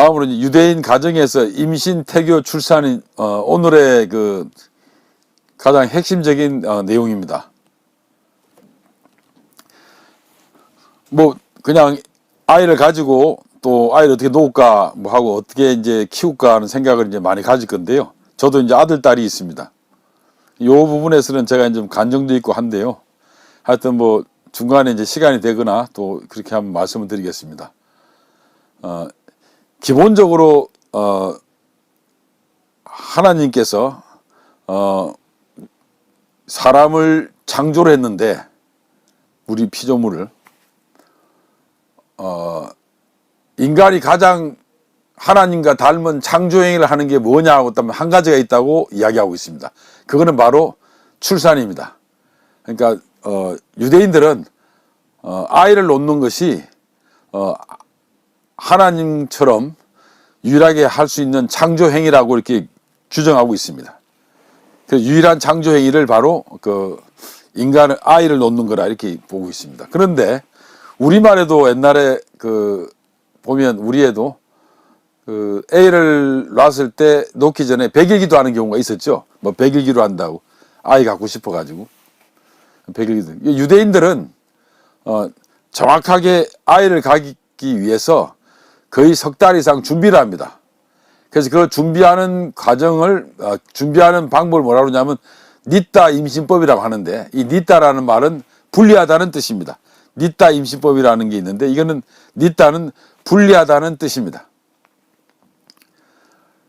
다음으로 유대인 가정에서 임신, 태교, 출산이 오늘의 그 가장 핵심적인 내용입니다. 뭐 그냥 아이를 가지고 또 아이를 어떻게 놓을까 뭐 하고 어떻게 이제 키울까 하는 생각을 이제 많이 가질 건데요. 저도 이제 아들, 딸이 있습니다. 이 부분에서는 제가 좀 간정도 있고 한데요. 하여튼 뭐 중간에 이제 시간이 되거나 또 그렇게 한번 말씀을 드리겠습니다. 기본적으로 하나님께서 사람을 창조를 했는데 우리 피조물을 인간이 가장 하나님과 닮은 창조행위를 하는 게 뭐냐고 하면 한 가지가 있다고 이야기하고 있습니다. 그거는 바로 출산입니다. 그러니까 유대인들은 아이를 놓는 것이 하나님처럼 유일하게 할 수 있는 창조행위라고 이렇게 규정하고 있습니다. 그 유일한 창조행위를 바로 그 인간은 아이를 놓는 거라 이렇게 보고 있습니다. 그런데 우리말에도 옛날에 그 보면 우리 애도 그 애를 낳았을 때 놓기 전에 백일기도 하는 경우가 있었죠. 뭐 백일기로 한다고 아이 갖고 싶어 가지고 백일기도. 유대인들은 정확하게 아이를 갖기 위해서 거의 석 달 이상 준비를 합니다. 그래서 그 준비하는 과정을 준비하는 방법을 뭐라고 하냐면 닛다 임신법이라고 하는데, 이 닛다라는 말은 분리하다는 뜻입니다. 닛다 임신법이라는 게 있는데, 이거는 닛다는 분리하다는 뜻입니다.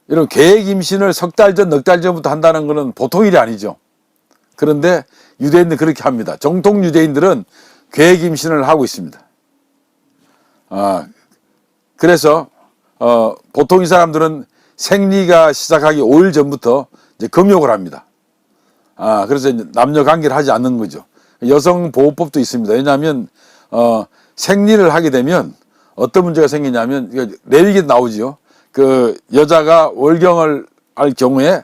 이런 계획 임신을 석 달 전, 넉 달 전부터 한다는 것은 보통 일이 아니죠. 그런데 유대인들은 그렇게 합니다. 정통 유대인들은 계획 임신을 하고 있습니다. 그래서 보통 이 사람들은 생리가 시작하기 5일 전부터 이제 금욕을 합니다. 그래서 이제 남녀 관계를 하지 않는 거죠. 여성보호법도 있습니다. 왜냐하면 생리를 하게 되면 어떤 문제가 생기냐면 레위기에 나오지요. 그 여자가 월경을 할 경우에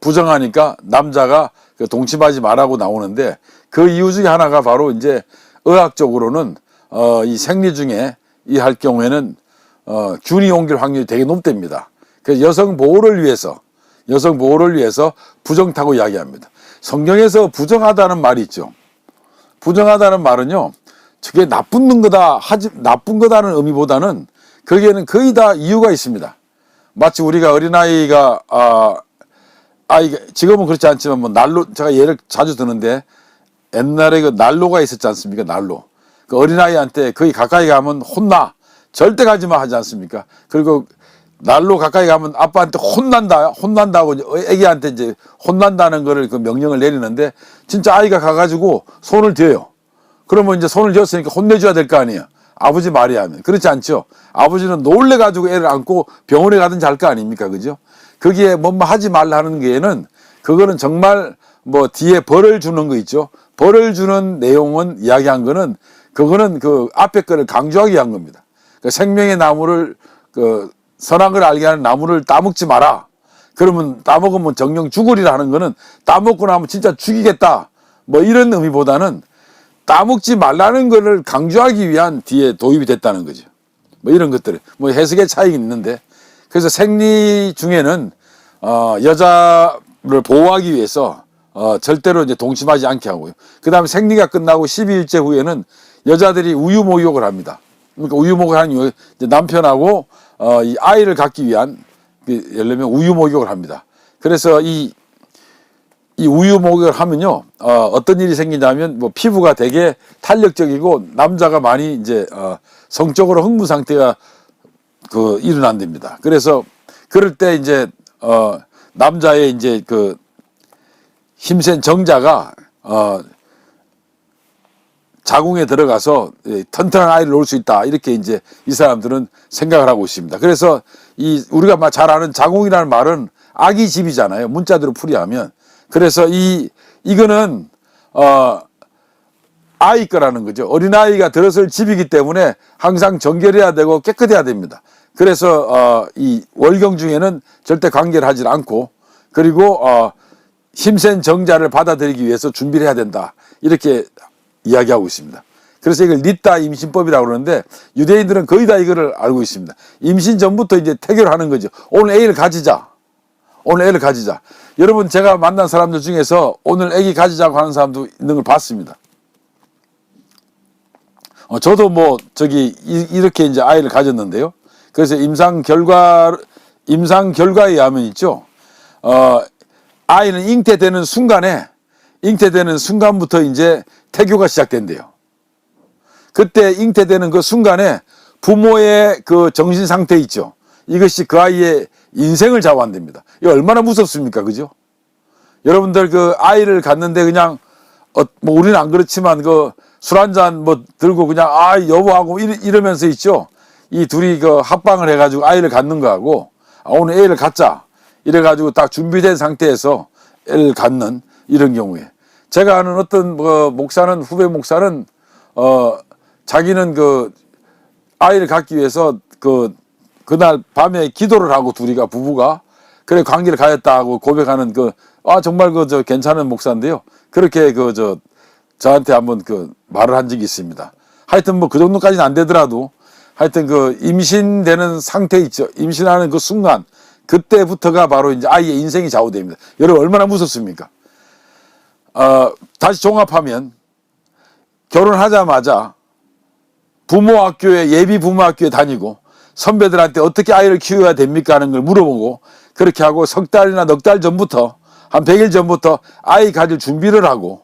부정하니까 남자가 동침하지 말라고 나오는데, 그 이유 중에 하나가 바로 이제 의학적으로는 이 생리 중에 이 할 경우에는 균이 옮길 확률이 되게 높답니다. 그래서 여성 보호를 위해서 부정타고 이야기합니다. 성경에서 부정하다는 말이 있죠. 부정하다는 말은요, 저게 나쁜 거다는 의미보다는 거기에는 거의 다 이유가 있습니다. 마치 우리가 어린아이가 지금은 그렇지 않지만 뭐 난로, 제가 예를 자주 드는데 옛날에 그 난로가 있었지 않습니까? 난로. 그 어린아이한테 거기 가까이 가면 혼나. 절대 가지 마 하지 않습니까? 그리고 난로 가까이 가면 아빠한테 혼난다고 애기한테 이제 혼난다는 거를 그 명령을 내리는데, 진짜 아이가 가가지고 손을 대요. 그러면 이제 손을 대었으니까 혼내줘야 될 거 아니에요. 아버지 말이 하면. 그렇지 않죠? 아버지는 놀래가지고 애를 안고 병원에 가든지 할 거 아닙니까? 그죠? 거기에 뭐 하지 말라 하는 게는, 그거는 정말 뭐 뒤에 벌을 주는 거 있죠? 벌을 주는 내용은 이야기한 거는, 그거는 그 앞에 거를 강조하기 위한 겁니다. 그 생명의 나무를, 그 선악을 알게 하는 나무를 따먹지 마라. 그러면 따먹으면 정령 죽으리라 하는 거는 따먹고 나면 진짜 죽이겠다, 뭐 이런 의미보다는 따먹지 말라는 거를 강조하기 위한 뒤에 도입이 됐다는 거죠. 뭐 이런 것들, 뭐 해석의 차이가 있는데, 그래서 생리 중에는 여자를 보호하기 위해서 절대로 이제 동침하지 않게 하고요. 그 다음에 생리가 끝나고 12일째 후에는 여자들이 우유 목욕을 합니다. 그러니까 우유 목욕을 하는 이유, 이제 남편하고 이 아이를 갖기 위한, 예를 들면 우유 목욕을 합니다. 그래서 이 우유 목욕을 하면요, 어떤 일이 생기냐면, 뭐 피부가 되게 탄력적이고 남자가 많이 이제 성적으로 흥분 상태가 일어난답니다. 그래서 그럴 때 이제 남자의 이제 그 힘센 정자가 자궁에 들어가서 튼튼한 아이를 놓을 수 있다, 이렇게 이제 이 사람들은 생각을 하고 있습니다. 그래서 우리가 잘 아는 자궁이라는 말은 아기 집이잖아요, 문자대로 풀이하면. 그래서 이거는 아이 거라는 거죠. 어린아이가 들어설 집이기 때문에 항상 정결해야 되고 깨끗해야 됩니다. 그래서 이 월경 중에는 절대 관계를 하지 않고, 그리고 힘센 정자를 받아들이기 위해서 준비를 해야 된다, 이렇게 이야기하고 있습니다. 그래서 이걸 닛다 임신법이라고 그러는데 유대인들은 거의 다 이거를 알고 있습니다. 임신 전부터 이제 태교를 하는 거죠. 오늘 애를 가지자. 오늘 애를 가지자. 여러분 제가 만난 사람들 중에서 오늘 애기 가지자고 하는 사람도 있는 걸 봤습니다. 저도 뭐 이렇게 이제 아이를 가졌는데요. 그래서 임상 결과에 의하면 있죠. 아이는 잉태되는 순간부터 이제 태교가 시작된대요. 그때 잉태되는 그 순간에 부모의 그 정신 상태 있죠. 이것이 그 아이의 인생을 좌우한답니다. 이거 얼마나 무섭습니까? 그죠? 여러분들 그 아이를 갖는데 그냥 뭐 우리는 안 그렇지만 그 술 한잔 뭐 들고 그냥 여보하고 이러면서 있죠. 이 둘이 그 합방을 해가지고 아이를 갖는 거하고 오늘 애를 갖자 이래가지고 딱 준비된 상태에서 애를 갖는 이런 경우에 제가 아는 어떤 후배 목사는 자기는 그 아이를 갖기 위해서 그날 밤에 기도를 하고 부부가 그래 관계를 가졌다고 고백하는 정말 괜찮은 목사인데요. 그렇게 저한테 한번 말을 한 적이 있습니다. 하여튼 뭐 그 정도까지는 안 되더라도 하여튼 임신되는 상태 있죠. 임신하는 그 순간 그때부터가 바로 이제 아이의 인생이 좌우됩니다. 여러분 얼마나 무섭습니까? 다시 종합하면 결혼하자마자 예비 부모 학교에 다니고 선배들한테 어떻게 아이를 키워야 됩니까 하는 걸 물어보고 그렇게 하고 석 달이나 넉 달 전부터 한 100일 전부터 아이 가질 준비를 하고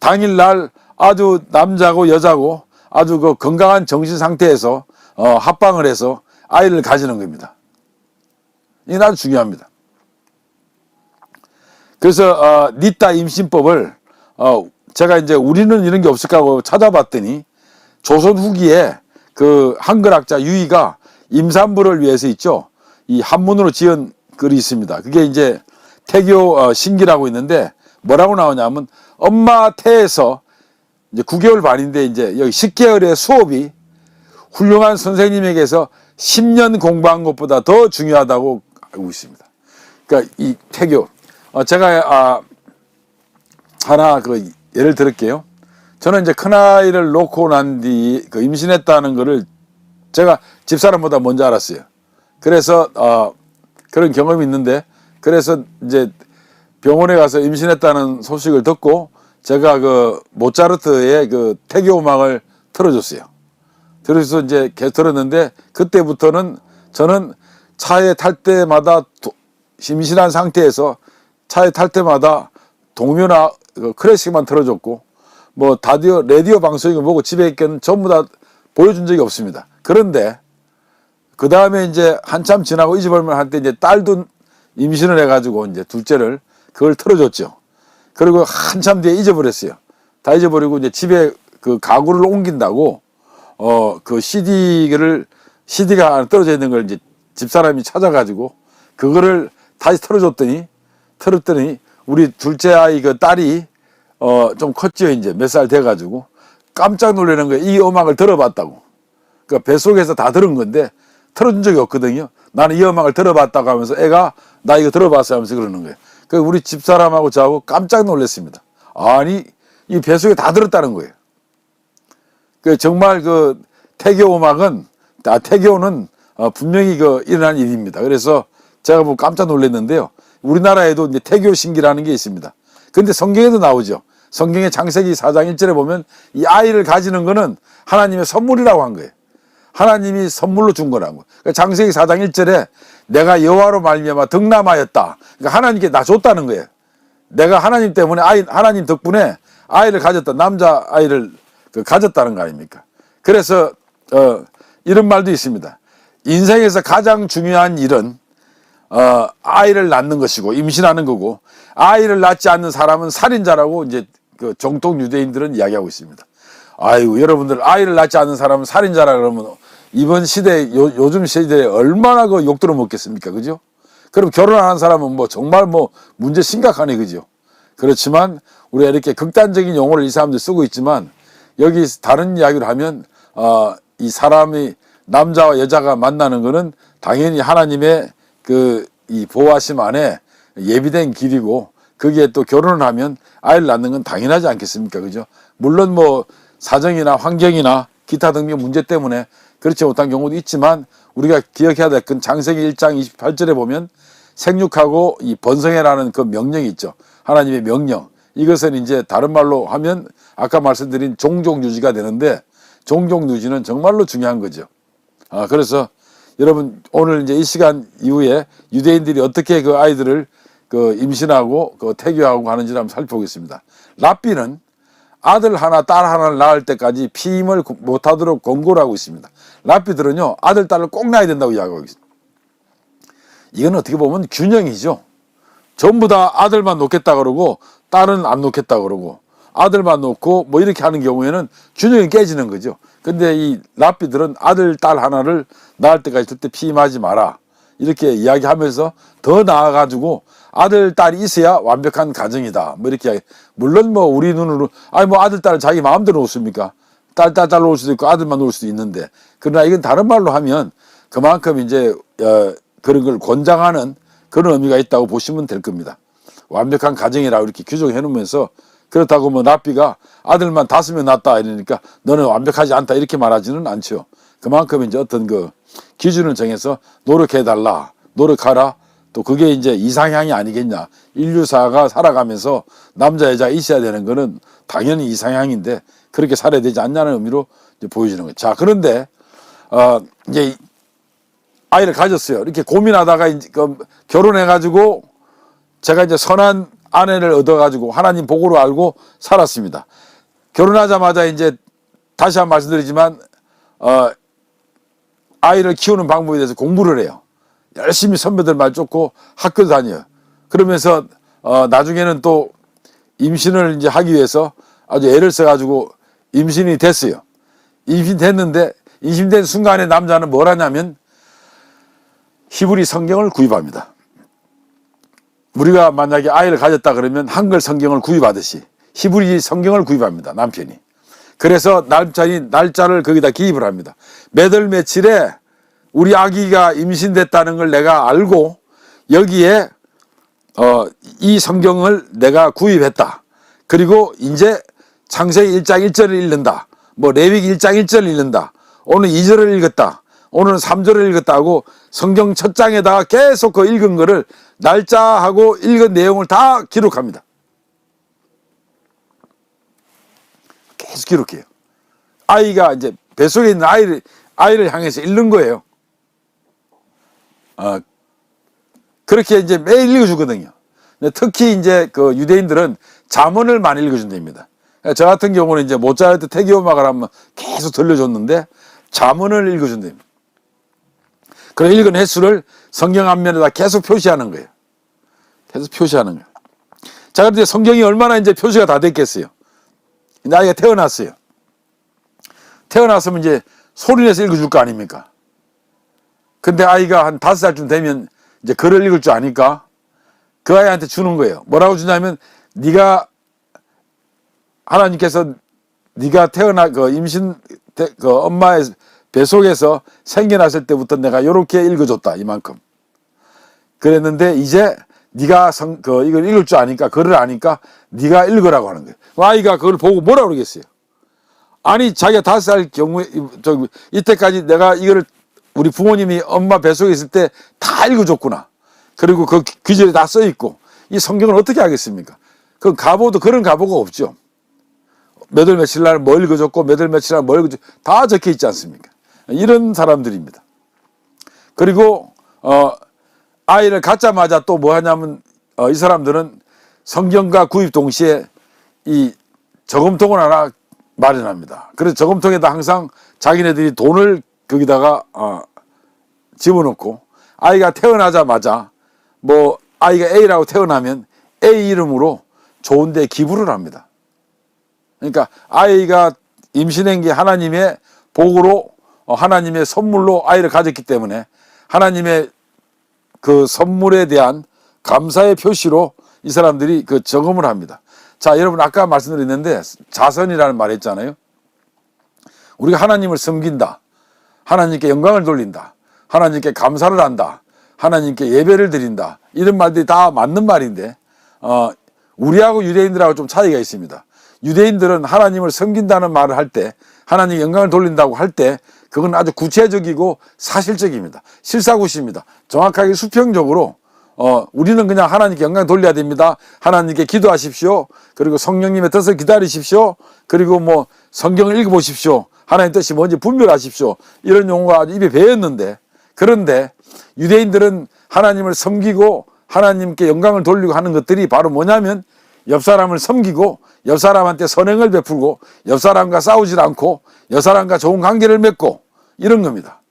당일날 아주 남자고 여자고 아주 건강한 정신 상태에서 합방을 해서 아이를 가지는 겁니다. 이게 아주 중요합니다. 그래서 닛다 임신법을 제가 이제 우리는 이런 게 없을까 하고 찾아봤더니 조선 후기에 그 한글학자 유희가 임산부를 위해서 있죠. 이 한문으로 지은 글이 있습니다. 그게 이제 태교 신기라고 있는데 뭐라고 나오냐면 엄마 태에서 이제 9개월 반인데 이제 여기 10개월의 수업이 훌륭한 선생님에게서 10년 공부한 것보다 더 중요하다고 알고 있습니다. 그러니까 이 태교 제가 하나 예를 들을게요. 저는 이제 큰아이를 놓고 난 뒤 임신했다는 거를 제가 집사람보다 먼저 알았어요. 그래서 그런 경험이 있는데 그래서 이제 병원에 가서 임신했다는 소식을 듣고 제가 모차르트의 태교 음악을 틀어줬어요. 그래서 이제 계속 들었는데 그때부터는 저는 차에 탈 때마다 임신한 상태에서 차에 탈 때마다 동요나 클래식만 틀어줬고 뭐 라디오 방송이고 뭐고 집에 있기는 전부 다 보여준 적이 없습니다. 그런데 그 다음에 이제 한참 지나고 잊어버릴만 할 때 이제 딸도 임신을 해가지고 이제 둘째를 그걸 틀어줬죠. 그리고 한참 뒤에 잊어버렸어요. 다 잊어버리고 이제 집에 가구를 옮긴다고 CD가 떨어져 있는 걸 이제 집사람이 찾아가지고 그거를 다시 틀었더니 우리 둘째 아이 딸이 좀 컸죠. 이제 몇 살 돼가지고 깜짝 놀라는 거예요. 이 음악을 들어봤다고. 그러니까 뱃속에서 다 들은 건데 틀어준 적이 없거든요. 나는 이 음악을 들어봤다고 하면서 애가 나 이거 들어봤어 하면서 그러는 거예요. 그 우리 집사람하고 저하고 깜짝 놀랐습니다. 아니 이 뱃속에 다 들었다는 거예요. 정말 태교 음악은 태교는 분명히 일어난 일입니다. 그래서 제가 뭐 깜짝 놀랐는데요. 우리나라에도 이제 태교 신기라는 게 있습니다. 근데 성경에도 나오죠. 성경의 창세기 4장 1절에 보면 이 아이를 가지는 거는 하나님의 선물이라고 한 거예요. 하나님이 선물로 준 거라고. 그러니까 창세기 4장 1절에 내가 여호와로 말미암아 덕남하였다. 그러니까 하나님께 나 줬다는 거예요. 내가 하나님 때문에 하나님 덕분에 아이를 가졌다. 남자 아이를 가졌다는 거 아닙니까? 그래서 이런 말도 있습니다. 인생에서 가장 중요한 일은 아이를 낳는 것이고 임신하는 거고 아이를 낳지 않는 사람은 살인자라고 이제 정통 유대인들은 이야기하고 있습니다. 아이고 여러분들 아이를 낳지 않는 사람은 살인자라 그러면 이번 시대 요즘 시대에 얼마나 욕 들어 먹겠습니까? 그죠? 그럼 결혼하는 사람은 뭐 정말 뭐 문제 심각하네. 그죠? 그렇지만 우리가 이렇게 극단적인 용어를 이 사람들 쓰고 있지만 여기 다른 이야기를 하면 이 사람이 남자와 여자가 만나는 거는 당연히 하나님의 이 보호하심 안에 예비된 길이고 거기에 또 결혼을 하면 아이를 낳는 건 당연하지 않겠습니까? 그죠? 물론 뭐 사정이나 환경이나 기타 등등 문제 때문에 그렇지 못한 경우도 있지만 우리가 기억해야 될 건 창세기 1장 28절에 보면 생육하고 이 번성해라는 그 명령이 있죠. 하나님의 명령. 이것은 이제 다른 말로 하면 아까 말씀드린 종족 유지가 되는데 종족 유지는 정말로 중요한 거죠. 그래서 여러분 오늘 이제 이 시간 이후에 유대인들이 어떻게 그 아이들을 그 임신하고 그 태교하고 하는지를 한번 살펴보겠습니다. 랍비는 아들 하나, 딸 하나를 낳을 때까지 피임을 못하도록 권고를 하고 있습니다. 랍비들은요, 아들, 딸을 꼭 낳아야 된다고 이야기하고 있습니다. 이건 어떻게 보면 균형이죠. 전부 다 아들만 놓겠다 그러고, 딸은 안 놓겠다 그러고, 아들만 놓고, 뭐 이렇게 하는 경우에는 균형이 깨지는 거죠. 근데 이 랍비들은 아들, 딸 하나를 낳을 때까지 절대 피임하지 마라. 이렇게 이야기하면서 더 나아가지고, 아들, 딸이 있어야 완벽한 가정이다. 뭐 이렇게 물론 뭐 우리 눈으로 뭐 아들, 딸을 자기 마음대로 놓습니까? 딸 놓을 수도 있고 아들만 놓을 수도 있는데 그러나 이건 다른 말로 하면 그만큼 이제 그런 걸 권장하는 그런 의미가 있다고 보시면 될 겁니다. 완벽한 가정이라고 이렇게 규정해 놓으면서 그렇다고 뭐 랍비가 아들만 5명 낳았다 이러니까 너는 완벽하지 않다 이렇게 말하지는 않죠. 그만큼 이제 어떤 그 기준을 정해서 노력해 달라, 노력하라. 또 그게 이제 이상향이 아니겠냐. 인류사가 살아가면서 남자 여자가 있어야 되는 거는 당연히 이상향인데 그렇게 살아야 되지 않냐는 의미로 이제 보여주는 거죠. 자, 그런데 이제 아이를 가졌어요. 이렇게 고민하다가 이제 결혼해가지고 제가 이제 선한 아내를 얻어가지고 하나님 복으로 알고 살았습니다. 결혼하자마자 이제 다시 한번 말씀드리지만 아이를 키우는 방법에 대해서 공부를 해요. 열심히 선배들 말 쫓고 학교도 다녀요. 그러면서 나중에는 또 임신을 이제 하기 위해서 아주 애를 써가지고 임신이 됐어요. 임신됐는데 임신된 순간에 남자는 뭘 하냐면 히브리 성경을 구입합니다. 우리가 만약에 아이를 가졌다 그러면 한글 성경을 구입하듯이 히브리 성경을 구입합니다. 남편이. 그래서 날짜를 거기다 기입을 합니다. 몇 월 며칠에 우리 아기가 임신됐다는 걸 내가 알고 여기에 이 성경을 내가 구입했다. 그리고 이제 창세기 1장 1절을 읽는다. 뭐 레위기 1장 1절을 읽는다. 오늘 2절을 읽었다. 오늘은 3절을 읽었다 하고 성경 첫 장에다가 계속 그 읽은 거를 날짜하고 읽은 내용을 다 기록합니다. 계속 기록해요. 아이가 이제 뱃속에 있는 아이를 향해서 읽는 거예요. 그렇게 이제 매일 읽어주거든요. 특히 이제 그 유대인들은 잠언을 많이 읽어준답니다. 저 같은 경우는 이제 모차르트 태교 음악을 한번 계속 들려줬는데 잠언을 읽어준답니다. 그런 읽은 횟수를 성경 앞면에다 계속 표시하는 거예요. 계속 표시하는 거예요. 자, 그런데 성경이 얼마나 이제 표시가 다 됐겠어요. 아이가 태어났어요. 태어났으면 이제 소리내서 읽어줄 거 아닙니까? 근데 아이가 한 5살쯤 되면 이제 글을 읽을 줄 아니까 그 아이한테 주는 거예요. 뭐라고 주냐면 하나님께서 네가 태어나 엄마의 뱃속에서 생겨났을 때부터 내가 이렇게 읽어줬다 이만큼. 그랬는데 이제 네가 이걸 읽을 줄 아니까 글을 아니까 네가 읽으라고 하는 거예요. 아이가 그걸 보고 뭐라고 그러겠어요? 아니 자기가 5살 경우에 이때까지 내가 이거를 우리 부모님이 엄마 뱃속에 있을 때 다 읽어줬구나. 그리고 그 귀절이 다 써있고 이 성경을 어떻게 하겠습니까? 그 가보도 그런 가보가 없죠. 몇 월 며칠 날 뭐 읽어줬고 몇 월 며칠 날 뭐 읽어줬고 다 적혀 있지 않습니까? 이런 사람들입니다. 그리고 아이를 갖자마자 또 뭐 하냐면 이 사람들은 성경과 구입 동시에 이 저금통을 하나 마련합니다. 그래서 저금통에다 항상 자기네들이 돈을 거기다가 집어넣고 아이가 태어나자마자 뭐 아이가 A라고 태어나면 A 이름으로 좋은 데 기부를 합니다. 그러니까 아이가 임신한 게 하나님의 복으로 하나님의 선물로 아이를 가졌기 때문에 하나님의 그 선물에 대한 감사의 표시로 이 사람들이 그 저금을 합니다. 자, 여러분 아까 말씀드렸는데 자선이라는 말 했잖아요. 우리가 하나님을 섬긴다. 하나님께 영광을 돌린다. 하나님께 감사를 한다. 하나님께 예배를 드린다. 이런 말들이 다 맞는 말인데 우리하고 유대인들하고 좀 차이가 있습니다. 유대인들은 하나님을 섬긴다는 말을 할 때, 하나님 영광을 돌린다고 할 때 그건 아주 구체적이고 사실적입니다. 실사구시입니다. 정확하게 수평적으로 우리는 그냥 하나님께 영광 돌려야 됩니다. 하나님께 기도하십시오. 그리고 성령님의 뜻을 기다리십시오. 그리고 뭐 성경을 읽어보십시오. 하나님 뜻이 뭔지 분별하십시오. 이런 용어가 아주 입에 배었는데, 그런데 유대인들은 하나님을 섬기고 하나님께 영광을 돌리고 하는 것들이 바로 뭐냐면 옆 사람을 섬기고 옆 사람한테 선행을 베풀고 옆 사람과 싸우질 않고 옆 사람과 좋은 관계를 맺고 이런 겁니다.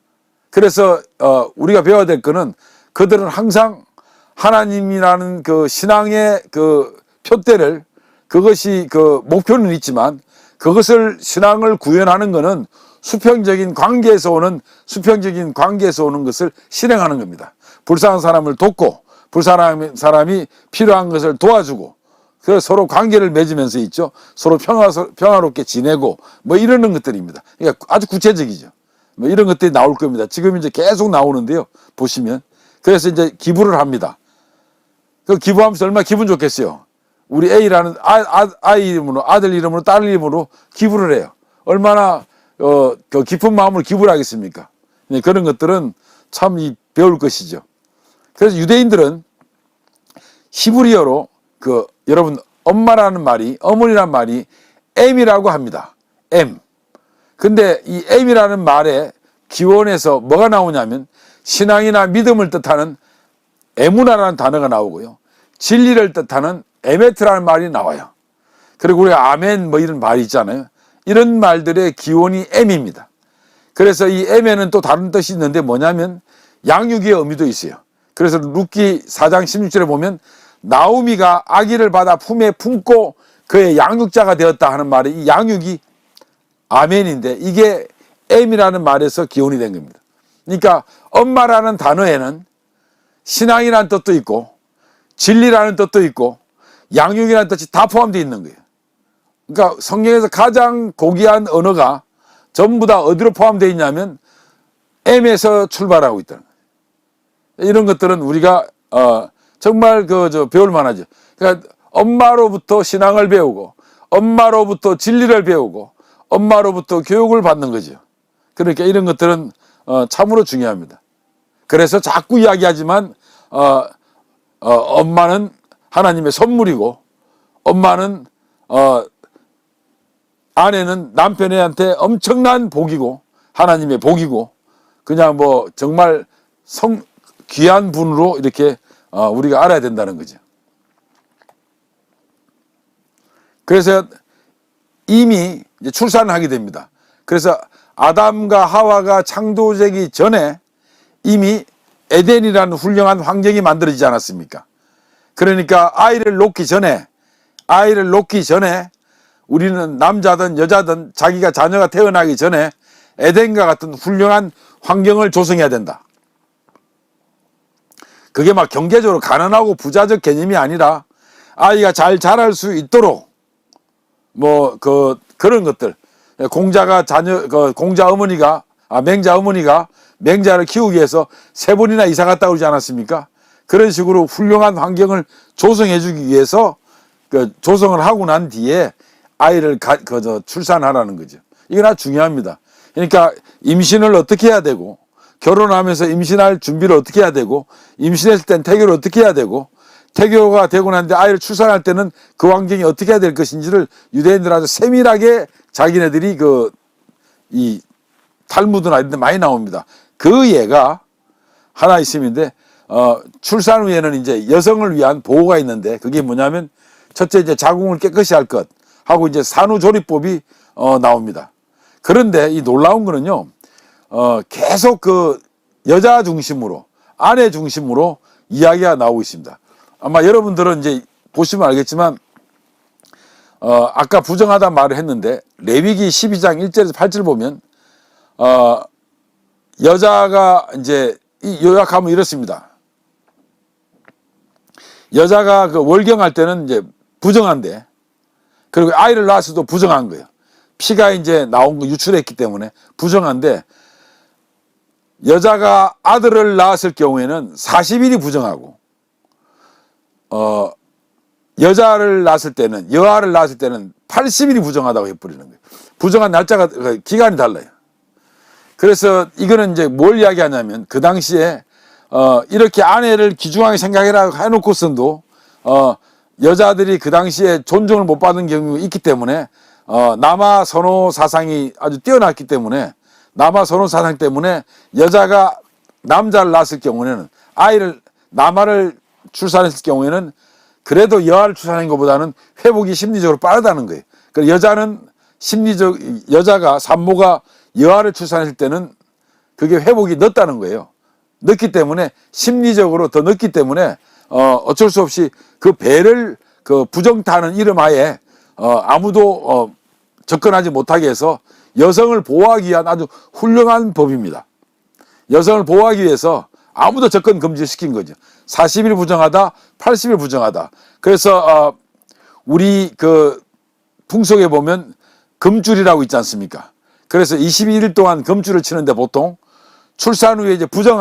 그래서 우리가 배워야 될 거는 그들은 항상 하나님이라는 그 신앙의 그 표대를, 그것이 그 목표는 있지만 그것을 신앙을 구현하는 것은 수평적인 관계에서 오는 것을 실행하는 겁니다. 불쌍한 사람을 돕고 불쌍한 사람이 필요한 것을 도와주고, 그래서 서로 관계를 맺으면서 있죠. 서로 평화롭게 지내고 뭐 이러는 것들입니다. 그러니까 아주 구체적이죠. 뭐 이런 것들이 나올 겁니다. 지금 이제 계속 나오는데요. 보시면. 그래서 이제 기부를 합니다. 그 기부하면서 얼마나 기분 좋겠어요. 우리 A라는 아이 이름으로, 아들 이름으로, 딸 이름으로 기부를 해요. 얼마나 그 깊은 마음으로 기부를 하겠습니까? 네, 그런 것들은 참 배울 것이죠. 그래서 유대인들은 히브리어로 여러분 엄마라는 말이, 어머니라는 말이 M이라고 합니다. M. 근데 이 M이라는 말의 기원에서 뭐가 나오냐면 신앙이나 믿음을 뜻하는 에무나라는 단어가 나오고요. 진리를 뜻하는 에메트라는 말이 나와요. 그리고 우리 아멘 뭐 이런 말이 있잖아요. 이런 말들의 기원이 M입니다. 그래서 이 M에는 또 다른 뜻이 있는데 뭐냐면 양육의 의미도 있어요. 그래서 룻기 4장 16절에 보면 나오미가 아기를 받아 품에 품고 그의 양육자가 되었다 하는 말이, 이 양육이 아멘인데 이게 M이라는 말에서 기원이 된 겁니다. 그러니까 엄마라는 단어에는 신앙이라는 뜻도 있고 진리라는 뜻도 있고 양육이라는 뜻이 다 포함되어 있는 거예요. 그러니까 성경에서 가장 고귀한 언어가 전부 다 어디로 포함되어 있냐면 M에서 출발하고 있다는 거예요. 이런 것들은 우리가 정말 배울 만하죠. 그러니까 엄마로부터 신앙을 배우고 엄마로부터 진리를 배우고 엄마로부터 교육을 받는 거죠. 그러니까 이런 것들은 참으로 중요합니다. 그래서 자꾸 이야기하지만 엄마는 하나님의 선물이고 엄마는 아내는 남편한테 엄청난 복이고 하나님의 복이고 그냥 뭐 정말 귀한 분으로 이렇게 우리가 알아야 된다는 거죠. 그래서 이미 이제 출산을 하게 됩니다. 그래서 아담과 하와가 창조되기 전에 이미 에덴이라는 훌륭한 환경이 만들어지지 않았습니까? 그러니까 아이를 놓기 전에 우리는 남자든 여자든 자기가 자녀가 태어나기 전에 에덴과 같은 훌륭한 환경을 조성해야 된다. 그게 막 경제적으로 가난하고 부자적 개념이 아니라 아이가 잘 자랄 수 있도록 그런 것들, 맹자 어머니가 맹자를 키우기 위해서 3번이나 이사 갔다 오지 않았습니까? 그런 식으로 훌륭한 환경을 조성해 주기 위해서 조성을 하고 난 뒤에 아이를 출산하라는 거죠. 이게 아주 중요합니다. 그러니까 임신을 어떻게 해야 되고 결혼하면서 임신할 준비를 어떻게 해야 되고 임신했을 땐 태교를 어떻게 해야 되고 태교가 되고 난 뒤에 아이를 출산할 때는 그 환경이 어떻게 해야 될 것인지를 유대인들 아주 세밀하게 자기네들이 이 탈무드나 이런 데 많이 나옵니다. 그 예가 하나 있음인데 출산 후에는 이제 여성을 위한 보호가 있는데 그게 뭐냐면 첫째 이제 자궁을 깨끗이 할 것 하고 이제 산후조리법이 나옵니다. 그런데 이 놀라운 거는요. 계속 여자 중심으로 아내 중심으로 이야기가 나오고 있습니다. 아마 여러분들은 이제 보시면 알겠지만 아까 부정하다 말을 했는데 레위기 12장 1절에서 8절 보면 여자가 이제 요약하면 이렇습니다. 여자가 월경할 때는 이제 부정한데 그리고 아이를 낳았을 때 부정한 거예요. 피가 이제 나온 거 유출했기 때문에 부정한데 여자가 아들을 낳았을 경우에는 40일이 부정하고 여자를 낳았을 때는, 여아를 낳았을 때는 80일이 부정하다고 해버리는 거예요. 부정한 날짜가, 기간이 달라요. 그래서 이거는 이제 뭘 이야기하냐면, 그 당시에, 이렇게 아내를 귀중하게 생각해라 해놓고선도, 여자들이 그 당시에 존중을 못 받는 경우가 있기 때문에, 남아 선호 사상이 아주 뛰어났기 때문에, 남아 선호 사상 때문에 여자가 남자를 낳았을 경우에는, 남아를 출산했을 경우에는 그래도 여아를 출산한 것보다는 회복이 심리적으로 빠르다는 거예요. 그래서 여자가 산모가 여아를 출산했을 때는 그게 회복이 늦다는 거예요. 늦기 때문에, 심리적으로 더 늦기 때문에, 어쩔 수 없이 그 배를 그 부정타는 이름 하에, 아무도, 접근하지 못하게 해서 여성을 보호하기 위한 아주 훌륭한 법입니다. 여성을 보호하기 위해서 아무도 접근 금지시킨 거죠. 40일 부정하다, 80일 부정하다. 그래서 우리 그 풍속에 보면 금줄이라고 있지 않습니까? 그래서 22일 동안 금줄을 치는데 보통 출산 후에 이제 부정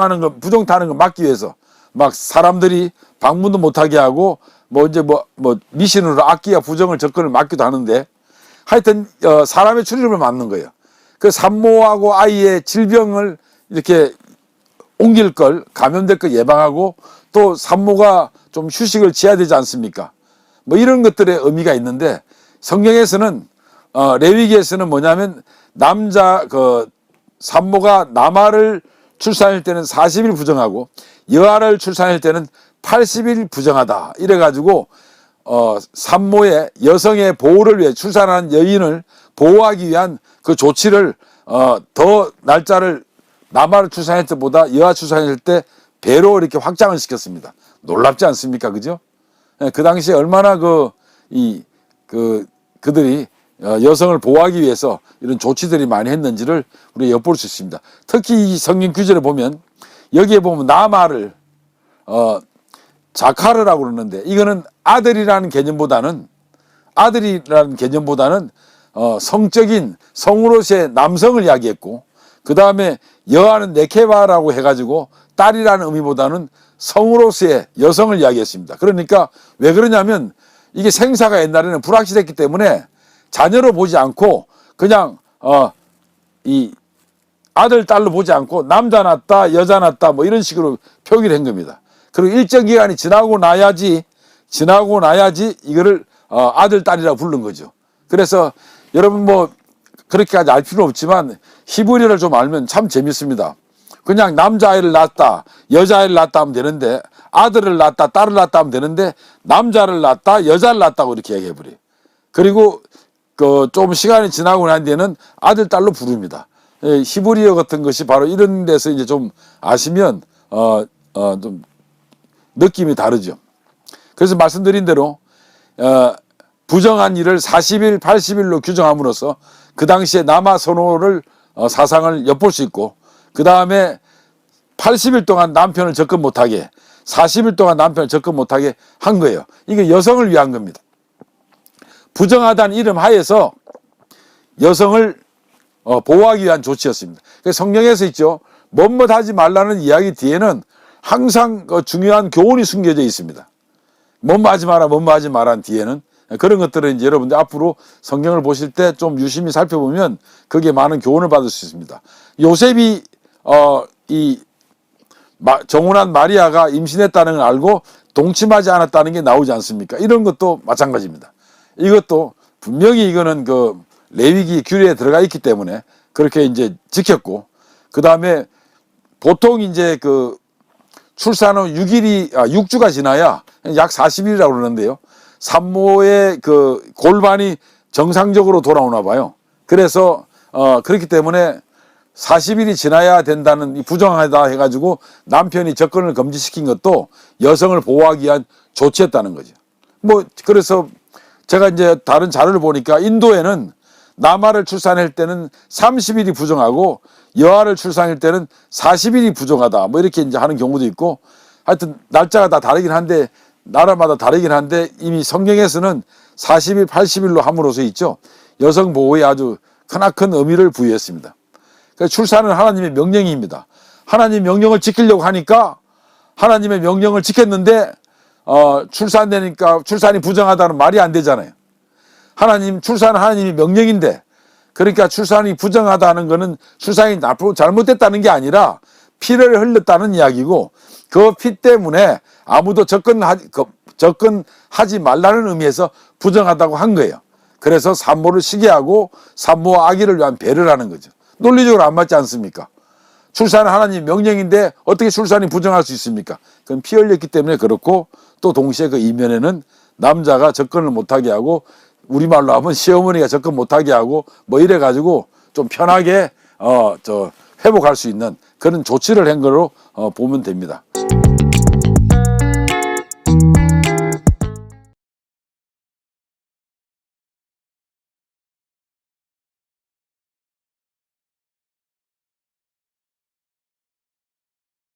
타는 거 막기 위해서 막 사람들이 방문도 못하게 하고 이제 미신으로 악기와 부정을 접근을 막기도 하는데, 하여튼 사람의 출입을 막는 거예요. 그 산모하고 아이의 질병을 이렇게 옮길 걸, 감염될 걸 예방하고, 또 산모가 좀 휴식을 취해야 되지 않습니까? 이런 것들의 의미가 있는데, 성경에서는, 레위기에서는 뭐냐면, 산모가 남아를 출산할 때는 40일 부정하고, 여아를 출산할 때는 80일 부정하다. 이래가지고, 산모의, 여성의 보호를 위해, 출산한 여인을 보호하기 위한 그 조치를, 더 날짜를 남아를 출산할 때보다 여아 출산할 때 배로 이렇게 확장을 시켰습니다. 놀랍지 않습니까? 그죠? 그 당시에 얼마나 그들이 여성을 보호하기 위해서 이런 조치들이 많이 했는지를 우리가 엿볼 수 있습니다. 특히 이 성경 규절을 보면, 여기에 보면 남아를, 자카르라고 그러는데, 이거는 아들이라는 개념보다는, 성적인, 성으로서의 남성을 이야기했고, 그 다음에 여아는 네케바라고 해가지고 딸이라는 의미보다는 성으로서의 여성을 이야기했습니다. 그러니까 왜 그러냐면, 이게 생사가 옛날에는 불확실했기 때문에 자녀로 보지 않고 그냥 이 아들 딸로 보지 않고 남자 낳았다 여자 낳았다 이런 식으로 표기를 한 겁니다. 그리고 일정 기간이 지나고 나야지 이거를 아들 딸이라고 부른 거죠. 그래서 여러분 그렇게까지 알 필요는 없지만 히브리어를 좀 알면 참 재밌습니다. 그냥 남자아이를 낳았다 여자아이를 낳았다 하면 되는데, 아들을 낳았다 딸을 낳았다 하면 되는데, 남자를 낳았다 여자를 낳았다고 이렇게 얘기해버려요. 그리고 좀 시간이 지나고 난 뒤에는 아들 딸로 부릅니다. 히브리어 같은 것이 바로 이런 데서 이제 좀 아시면 좀 느낌이 다르죠. 그래서 말씀드린 대로 부정한 일을 40일 80일로 규정함으로써 그 당시에 남아 선호를 사상을 엿볼 수 있고, 그 다음에 80일 동안 남편을 접근 못하게, 40일 동안 남편을 접근 못하게 한 거예요. 이게 여성을 위한 겁니다. 부정하다는 이름 하에서 여성을 보호하기 위한 조치였습니다. 성경에서 있죠. 뭐뭐 하지 말라는 이야기 뒤에는 항상 중요한 교훈이 숨겨져 있습니다. 뭐뭐 하지 마라, 뭐뭐 하지 마라는 뒤에는 그런 것들은 이제 여러분들 앞으로 성경을 보실 때 좀 유심히 살펴보면 거기에 많은 교훈을 받을 수 있습니다. 요셉이 정혼한 마리아가 임신했다는 걸 알고 동침하지 않았다는 게 나오지 않습니까? 이런 것도 마찬가지입니다. 이것도 분명히 이거는 레위기 규례에 들어가 있기 때문에 그렇게 이제 지켰고, 그 다음에 보통 이제 출산 후 6주가 지나야 약 40일이라고 그러는데요. 산모의 골반이 정상적으로 돌아오나 봐요. 그래서 그렇기 때문에 40일이 지나야 된다는 이 부정하다 해가지고 남편이 접근을 금지시킨 것도 여성을 보호하기 위한 조치였다는 거죠. 그래서 제가 이제 다른 자료를 보니까 인도에는 남아를 출산할 때는 30일이 부정하고 여아를 출산할 때는 40일이 부정하다 이렇게 이제 하는 경우도 있고, 하여튼 날짜가 다 다르긴 한데, 나라마다 다르긴 한데 이미 성경에서는 40일 80일로 함으로써 있죠. 여성 보호에 아주 크나큰 의미를 부여했습니다. 그러니까 출산은 하나님의 명령입니다. 하나님 명령을 지키려고 하니까 하나님의 명령을 지켰는데 출산되니까 출산이 부정하다는 말이 안 되잖아요. 출산은 하나님이 명령인데, 그러니까 출산이 부정하다는 거는 출산이 나쁘고 잘못됐다는 게 아니라 피를 흘렸다는 이야기고, 그 피 때문에 아무도 접근하지 말라는 의미에서 부정하다고 한 거예요. 그래서 산모를 시기하고 산모와 아기를 위한 배를 하는 거죠. 논리적으로 안 맞지 않습니까? 출산은 하나님 명령인데 어떻게 출산이 부정할 수 있습니까? 그건 피 흘렸기 때문에 그렇고, 또 동시에 그 이면에는 남자가 접근을 못하게 하고, 우리말로 하면 시어머니가 접근 못하게 하고 뭐 이래가지고 좀 편하게 회복할 수 있는 그런 조치를 한 거로 보면 됩니다.